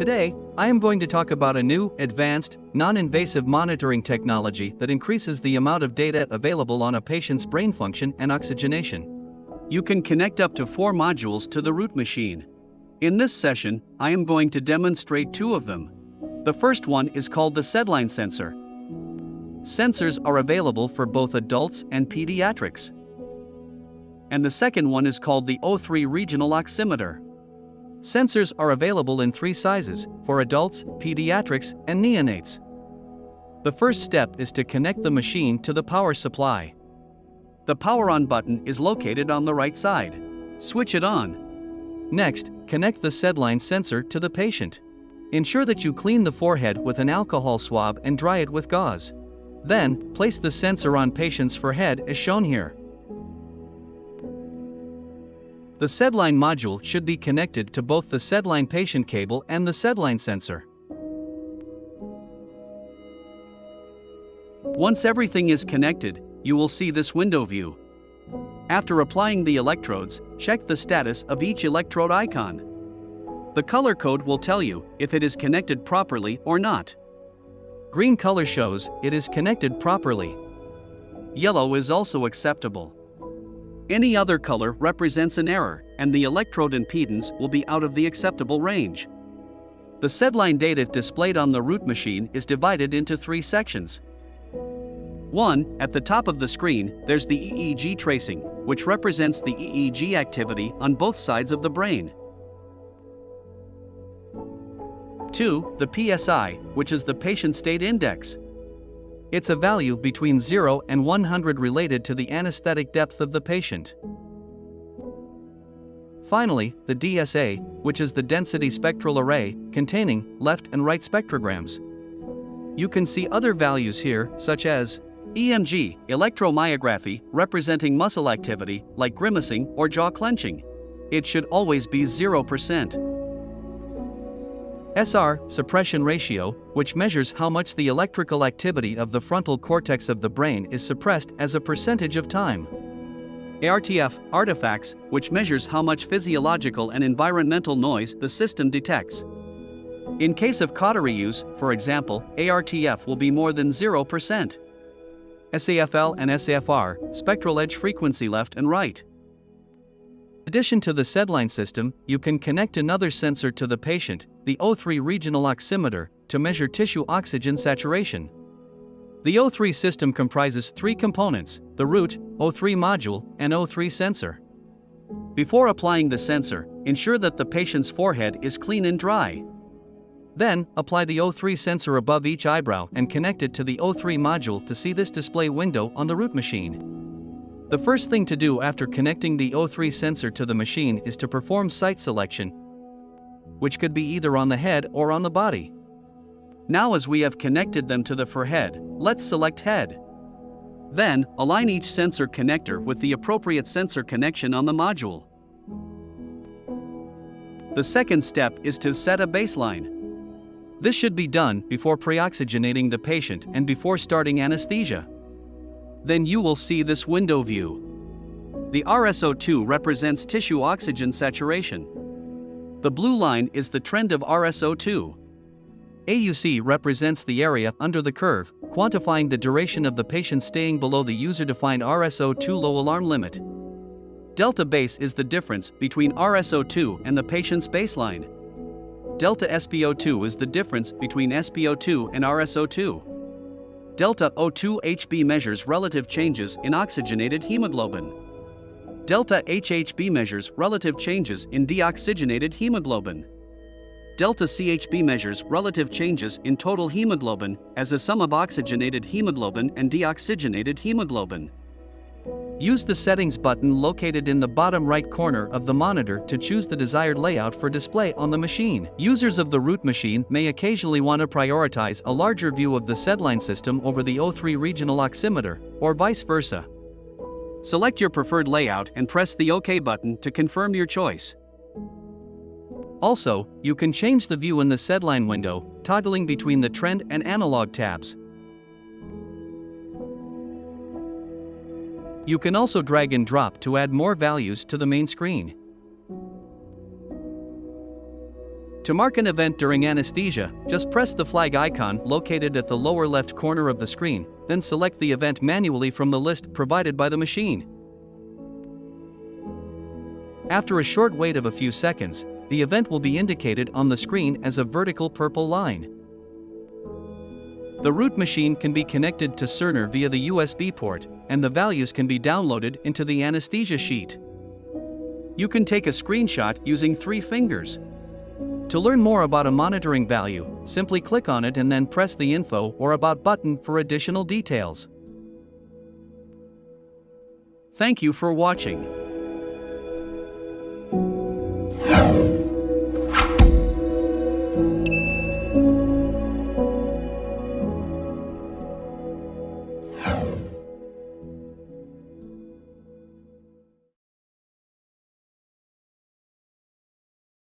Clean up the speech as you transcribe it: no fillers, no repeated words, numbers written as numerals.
Today, I am going to talk about a new, advanced, non-invasive monitoring technology that increases the amount of data available on a patient's brain function and oxygenation. You can connect up to 4 modules to the Root machine. In this session, I am going to demonstrate 2 of them. The first one is called the SedLine sensor. Sensors are available for both adults and pediatrics. And the second one is called the O3 regional oximeter. Sensors are available in 3 sizes, for adults, pediatrics, and neonates. The first step is to connect the machine to the power supply. The power on button is located on the right side. Switch it on. Next, connect the SedLine sensor to the patient. Ensure that you clean the forehead with an alcohol swab and dry it with gauze. Then, place the sensor on patient's forehead as shown here. The SedLine module should be connected to both the SedLine patient cable and the SedLine sensor. Once everything is connected, you will see this window view. After applying the electrodes, check the status of each electrode icon. The color code will tell you if it is connected properly or not. Green color shows it is connected properly. Yellow is also acceptable. Any other color represents an error, and the electrode impedance will be out of the acceptable range. The SedLine data displayed on the Root machine is divided into 3 sections. 1. At the top of the screen, there's the EEG tracing, which represents the EEG activity on both sides of the brain. 2. The PSI, which is the patient state index. It's a value between 0 and 100 related to the anesthetic depth of the patient. Finally, the DSA, which is the density spectral array, containing left and right spectrograms. You can see other values here, such as EMG, electromyography, representing muscle activity, like grimacing or jaw clenching. It should always be 0%. SR, suppression ratio, which measures how much the electrical activity of the frontal cortex of the brain is suppressed as a percentage of time. ARTF, artifacts, which measures how much physiological and environmental noise the system detects. In case of cautery use, for example, ARTF will be more than 0%. SAFL and SAFR, spectral edge frequency left and right. In addition to the SedLine system, you can connect another sensor to the patient, the O3 regional oximeter, to measure tissue oxygen saturation. The O3 system comprises 3 components: the Root, O3 module, and O3 sensor. Before applying the sensor, ensure that the patient's forehead is clean and dry. Then, apply the O3 sensor above each eyebrow and connect it to the O3 module to see this display window on the Root machine. The first thing to do after connecting the O3 sensor to the machine is to perform site selection, which could be either on the head or on the body. Now, as we have connected them to the forehead, let's select head. Then, align each sensor connector with the appropriate sensor connection on the module. The second step is to set a baseline. This should be done before pre-oxygenating the patient and before starting anesthesia. Then you will see this window view. The RSO2 represents tissue oxygen saturation. The blue line is the trend of RSO2. AUC represents the area under the curve, quantifying the duration of the patient staying below the user-defined RSO2 low alarm limit. Delta base is the difference between RSO2 and the patient's baseline. Delta SpO2 is the difference between SpO2 and RSO2. Delta O2 HB measures relative changes in oxygenated hemoglobin. Delta HHB measures relative changes in deoxygenated hemoglobin. Delta CHB measures relative changes in total hemoglobin as a sum of oxygenated hemoglobin and deoxygenated hemoglobin. Use the Settings button located in the bottom right corner of the monitor to choose the desired layout for display on the machine. Users of the Root machine may occasionally want to prioritize a larger view of the SedLine system over the O3 regional oximeter, or vice versa. Select your preferred layout and press the OK button to confirm your choice. Also, you can change the view in the SedLine window, toggling between the trend and analog tabs. You can also drag and drop to add more values to the main screen. To mark an event during anesthesia, just press the flag icon located at the lower left corner of the screen, then select the event manually from the list provided by the machine. After a short wait of a few seconds, the event will be indicated on the screen as a vertical purple line. The Root machine can be connected to Cerner via the USB port, and the values can be downloaded into the anesthesia sheet. You can take a screenshot using 3 fingers. To learn more about a monitoring value, simply click on it and then press the Info or About button for additional details. Thank you for watching.